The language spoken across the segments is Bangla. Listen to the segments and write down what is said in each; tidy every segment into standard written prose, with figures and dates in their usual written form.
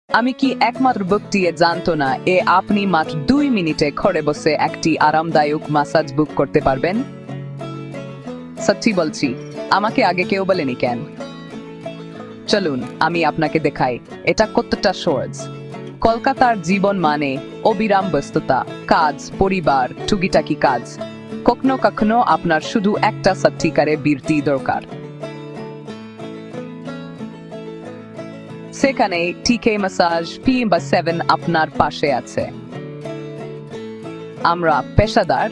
আমি কি একমাত্র ব্যক্তি জানতো না আপনি মাত্র 2 মিনিটে ঘরে বসে একটি আরামদায়ক ম্যাসাজ বুক করতে পারবেন? সত্যি বলছি, আমাকে আগে কেউ বলেনি কেন? চলুন আমি আপনাকে দেখাই এটা কতটা সহজ। কলকাতার জীবন মানে অবিরাম ব্যস্ততা, কাজ, পরিবার, টুকিটাকি কাজ। কখনো কখনো আপনার শুধু একটা সত্যিকারের বিরতি দরকার। সেখানে টিকে ম্যাসাজ P7 আপনার পাশে আছে। আমরা পেশাদার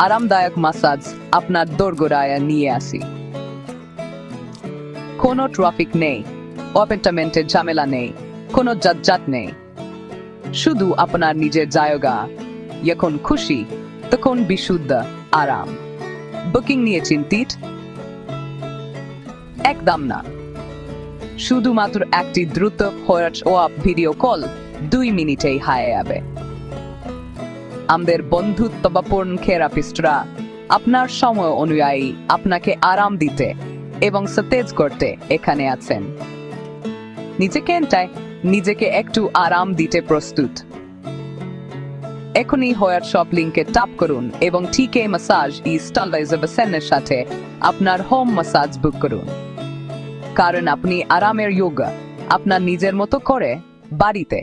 আরামদায়ক ম্যাসাজ আপনার দোরগোড়ায় নিয়ে আসি। কোনো ট্রাফিক নেই, অ্যাপয়েন্টমেন্টের ঝামেলা নেই, কোনো যানজট নেই। শুধু আপনার নিজের জায়গা, যখন খুশি তখন বিশুদ্ধ আরাম। বুকিং নিয়ে চিন্তিত? একদম না। শুধুমাত্র একটি দ্রুত হোয়াটসঅ্যাপ ভিডিও কল 2 মিনিটেই হয়ে যাবে। আমাদের বন্ধুত্বপূর্ণ থেরাপিস্টরা আপনার সময় অনুযায়ী আপনাকে আরাম দিতে এবং সতেজ করতে এখানে আছেন। নিজেকে একটু আরাম দিতে প্রস্তুত? এখনই হোয়াটসঅ্যাপ লিংকে ট্যাপ করুন এবং টিকে ম্যাসাজ স্টাইলাইজেশনের সাথে আপনার হোম ম্যাসাজ বুক করুন। কারণ আপনি আরামের যোগা আপনার নিজের মতো করে বাড়িতে